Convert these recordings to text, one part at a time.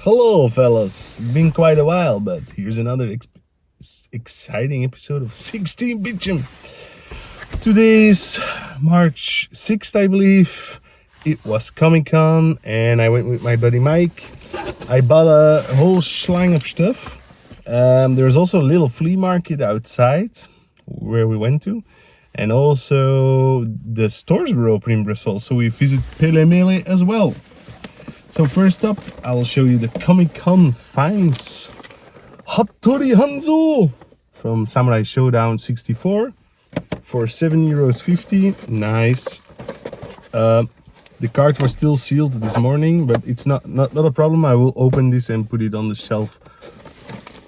Hello, fellas. Been quite a while, but here's another exciting episode of 16 Bitchin. Today's March 6th, I believe. It was Comicon, and I went with my buddy Mike. I bought a whole schlang of stuff. There's also a little flea market outside where we went to, and also the stores were open in Brussels, so we visit Pele Mele as well. So first up, I will show you the Comicon finds. Hattori Hanzo from Samurai Showdown 64 for €7.50. Nice. The card was still sealed this morning, but it's not a problem. I will open this and put it on the shelf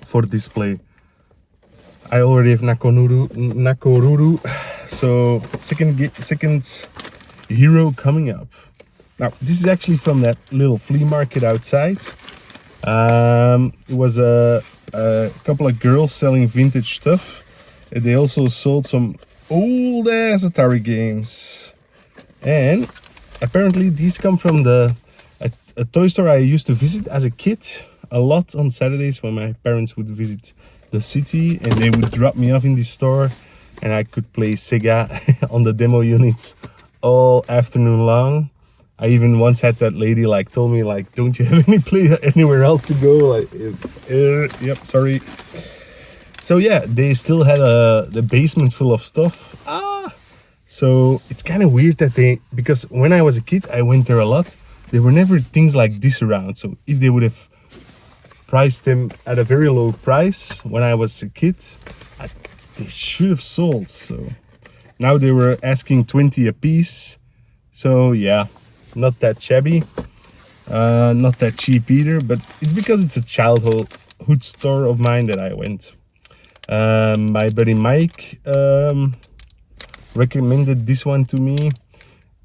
for display. I already have Nakoruru. So second hero coming up. Now, this is actually from that little flea market outside. It was a couple of girls selling vintage stuff. And they also sold some old-ass Atari games. And apparently these come from a toy store I used to visit as a kid a lot on Saturdays when my parents would visit the city. And they would drop me off in this store. And I could play Sega on the demo units all afternoon long. I even once had that lady told me don't you have any place anywhere else to go? Yep, sorry. So yeah, they still had the basement full of stuff. So it's kind of weird that because when I was a kid, I went there a lot. There were never things like this around. So if they would have priced them at a very low price when I was a kid, they should have sold. So now they were asking 20 a piece. So yeah. Not that shabby, not that cheap either, but it's because it's a childhood store of mine that I went. My buddy Mike recommended this one to me,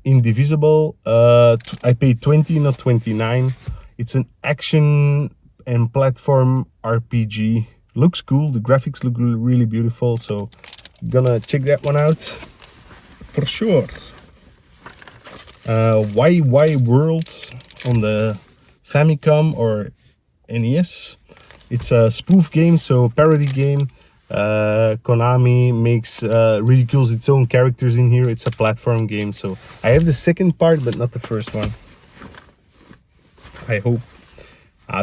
Indivisible. I paid 20, not 29. It's an action and platform RPG. Looks cool, the graphics look really beautiful, so gonna check that one out for sure. YY World on the Famicom or NES. It's a spoof game, so parody game. Konami ridicules its own characters in here. It's a platform game, so I have the second part, but not the first one. I hope.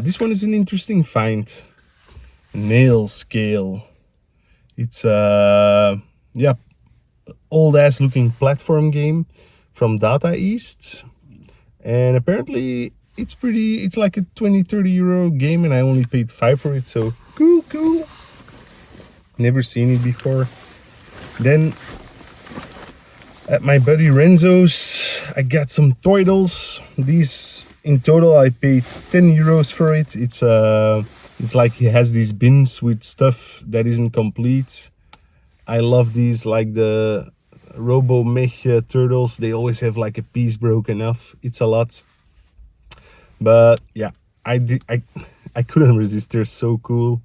This one is an interesting find. Nail Scale. It's a old ass looking platform game from Data East, and apparently it's like a 20-30 euro game, and I only paid 5 for it, so cool. Never seen it before. Then at my buddy Renzo's, I got some Toidles. These in total I paid 10 euros for it. It's like he has these bins with stuff that isn't complete. I love these, like the Robo Mech turtles. They always have like a piece broken off. It's a lot, but yeah, I couldn't resist. They're so cool.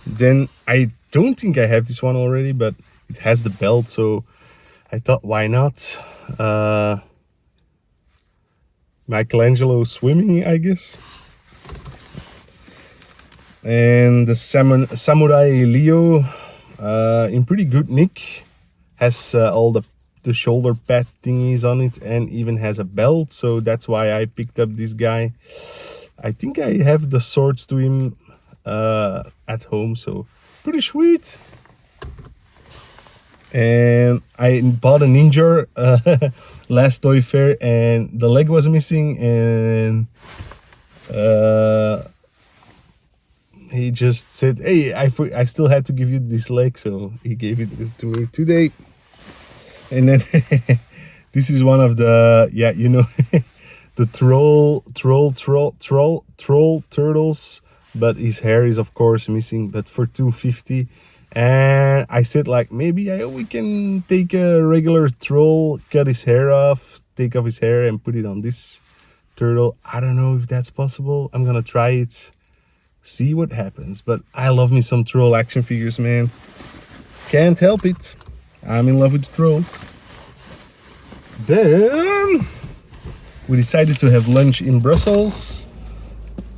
Then I don't think I have this one already, but it has the belt, so I thought, why not? Michelangelo swimming, I guess. And the Samurai Leo in pretty good nick. Has all the shoulder pad thingies on it, and even has a belt, so that's why I picked up this guy. I think I have the swords to him at home, so pretty sweet. And I bought a Ninja last toy fair, and the leg was missing, and he just said, hey, I still had to give you this leg, so he gave it to me today. And then this is one of the, the troll turtles, but his hair is of course missing, but for $2.50. And I said, maybe we can take a regular troll, cut his hair off, take off his hair and put it on this turtle. I don't know if that's possible. I'm gonna try it, see what happens. But I love me some troll action figures, man. Can't help it. I'm in love with the trolls. Then we decided to have lunch in Brussels.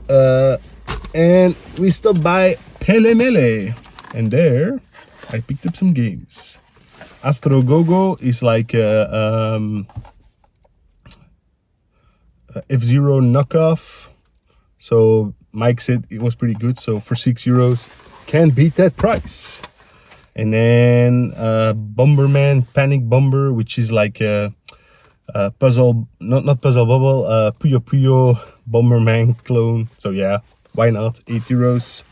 And we stopped by Pele Mele, and there I picked up some games. Astro Gogo is like a F-Zero knockoff. So Mike said it was pretty good. So for €6, can't beat that price. And then Bomberman Panic Bomber, which is like a puzzle, not Puzzle Bubble, Puyo Puyo Bomberman clone. So yeah, why not? €8.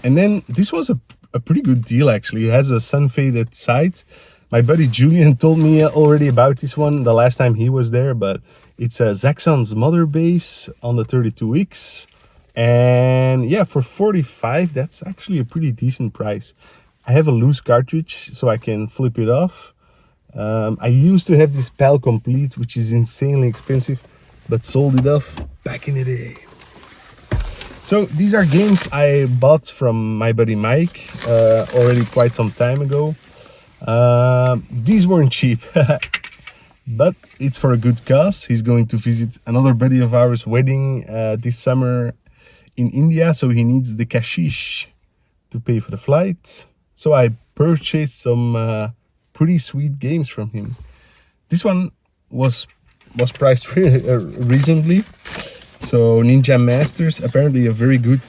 And then this was a pretty good deal actually. It has a sun-faded side. My buddy Julian told me already about this one the last time he was there, but it's a Zaxxon's Mother Base on the 32X. And yeah, for 45, that's actually a pretty decent price. I have a loose cartridge, so I can flip it off. I used to have this PAL Complete, which is insanely expensive, but sold it off back in the day. So these are games I bought from my buddy Mike already quite some time ago. These weren't cheap, but it's for a good cause. He's going to visit another buddy of ours' wedding this summer in India, so he needs the cashish to pay for the flight. So I purchased some pretty sweet games from him. This one was priced reasonably. So Ninja Masters, apparently a very good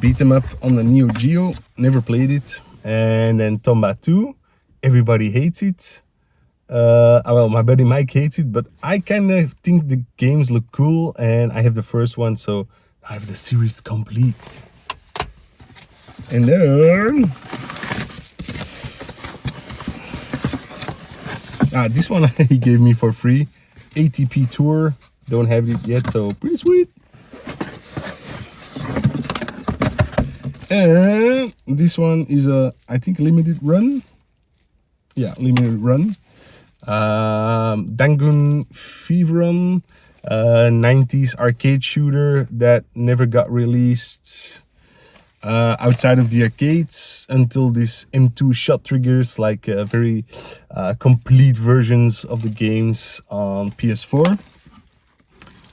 beat 'em up on the Neo Geo. Never played it. And then Tomba 2, everybody hates it. Well, my buddy Mike hates it, but I kind of think the games look cool, and I have the first one, so I have the series complete. And then this one he gave me for free. ATP Tour, don't have it yet, so pretty sweet. And this one is I think limited run. Yeah, limited run. Dangun Feveron, 90s arcade shooter that never got released outside of the arcades until this M2 shot triggers, like very complete versions of the games on PS4.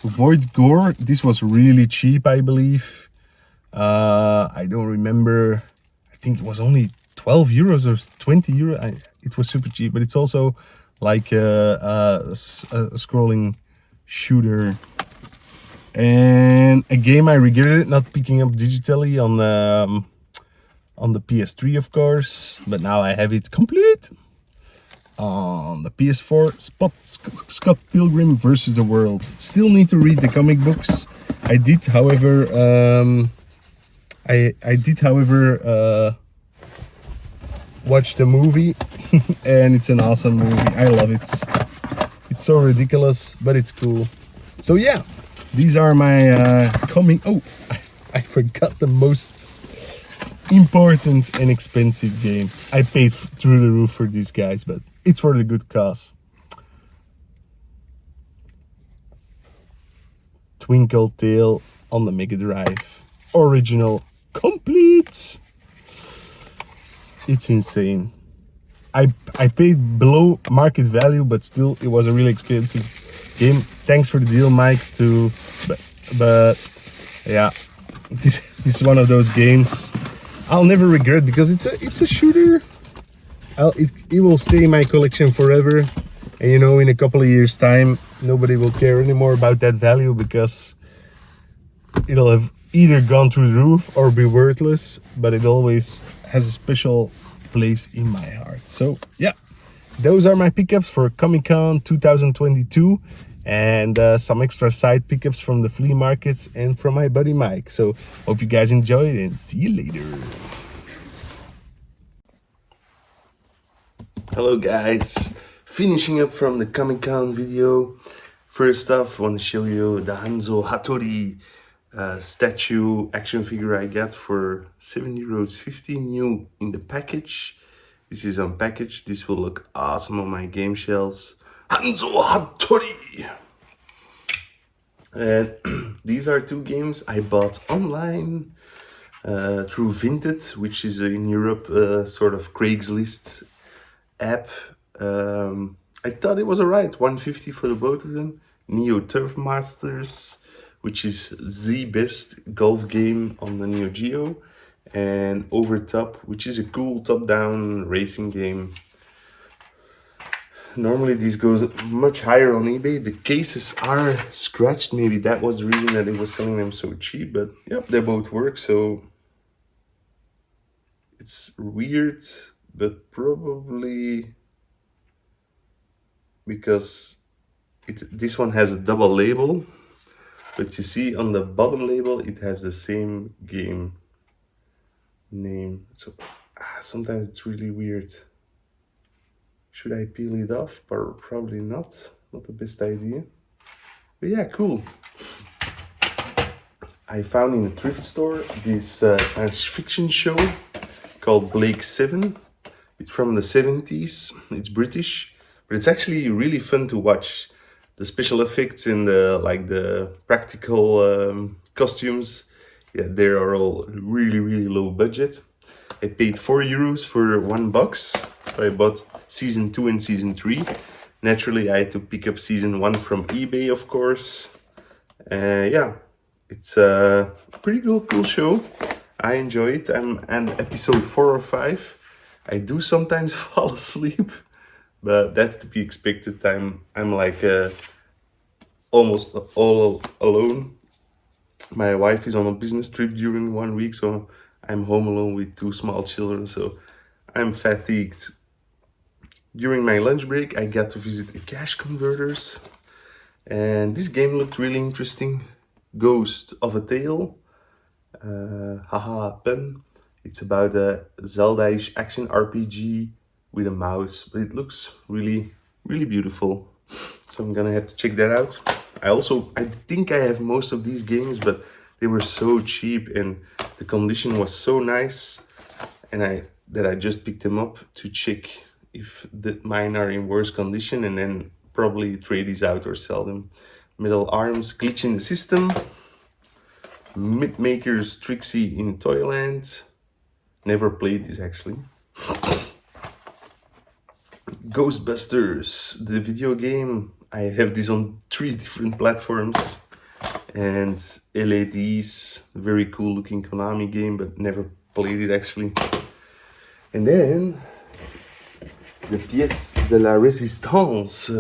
Void Gore, this was really cheap, I believe. I don't remember. I think it was only €12 or €20. It was super cheap, but it's also like a scrolling shooter. And a game I regretted not picking up digitally on the PS3, of course, but now I have it complete on the PS4. Scott Pilgrim versus the World. Still need to read the comic books. I did, however, watch the movie, and it's an awesome movie. I love it. It's so ridiculous, but it's cool. So yeah, these are my Oh, I forgot the most important and expensive game. I paid through the roof for these guys, but it's for the good cause. Twinkle Tail on the Mega Drive. Original, complete. It's insane. I paid below market value, but still it was a really expensive game. Thanks for the deal, Mike, too. But yeah, this is one of those games I'll never regret, because it's a shooter. It will stay in my collection forever. And you know, in a couple of years' time, nobody will care anymore about that value, because it'll have either gone through the roof or be worthless, but it always has a special place in my heart. So yeah, those are my pickups for Comicon 2022, and some extra side pickups from the flea markets and from my buddy Mike. So hope you guys enjoyed, and see you later. Hello guys, finishing up from the Comicon video. First off, I want to show you the Hanzo Hattori statue action figure I got for €7.50 new in the package. This is unpackaged. This will look awesome on my game shelves. Hanzo Hattori! And these are two games I bought online through Vinted, which is in Europe sort of Craigslist app. I thought it was alright, $150 for the both of them. Neo Turf Masters, which is the best golf game on the Neo Geo, and Overtop, which is a cool top-down racing game. Normally these go much higher on eBay. The cases are scratched. Maybe that was the reason that it was selling them so cheap, but yep, they both work. So it's weird, but probably because this one has a double label, but you see on the bottom label it has the same game name. So sometimes it's really weird. Should I peel it off? Probably not. Not the best idea. But yeah, cool. I found in a thrift store this science fiction show called Blake 7. It's from the 70s. It's British, but it's actually really fun to watch. The special effects and the practical costumes, yeah, they are all really low budget. I paid €4 for $1. So I bought season 2 and season 3. Naturally, I had to pick up season 1 from eBay, of course. Yeah, it's a pretty cool show. I enjoy it. I'm on episode 4 or 5. I do sometimes fall asleep, but that's to be expected. I'm like almost all alone. My wife is on a business trip during 1 week, so I'm home alone with 2 small children, so I'm fatigued. During my lunch break, I got to visit a cash converters, and this game looked really interesting. Ghost of a Tale, haha, pun. It's about a Zelda-ish action RPG with a mouse, but it looks really beautiful. So I'm gonna have to check that out. I think I have most of these games, but they were so cheap and the condition was so nice, and I just picked them up to check if mine are in worse condition, and then probably trade these out or sell them. Metal Arms, Glitch in the System, Mythmakers, Trixie in Toyland. Never played this actually. Ghostbusters, the video game. I have this on 3 different platforms. And LAD's, very cool looking Konami game, but never played it actually. And then the pièce de la résistance.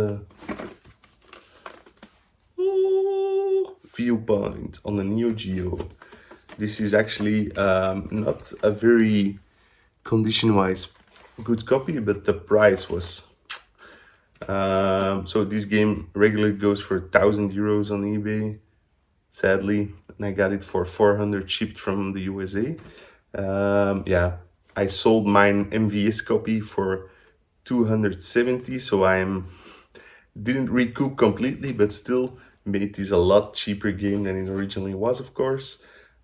Viewpoint on the Neo Geo. This is actually not a very condition-wise good copy, but the price was. So this game regularly goes for €1,000 on eBay, sadly, and I got it for 400 shipped from the USA. Yeah, I sold mine MVS copy for 270, so didn't recoup completely, but still made this a lot cheaper game than it originally was, of course.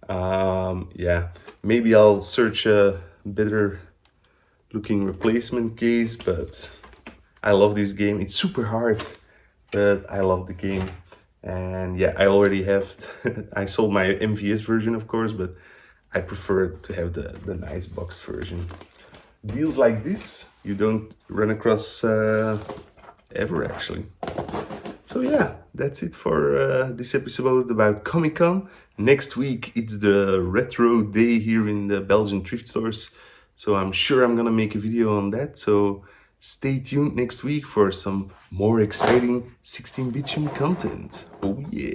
Yeah, maybe I'll search a better looking replacement case, but I love this game. It's super hard, but I love the game. And yeah, I already have, I sold my MVS version, of course, but I prefer to have the nice box version. Deals like this, you don't run across ever, actually. So yeah, that's it for this episode about Comicon. Next week, it's the retro day here in the Belgian thrift stores. So I'm sure I'm gonna make a video on that. So stay tuned next week for some more exciting 16-bit content. Oh yeah.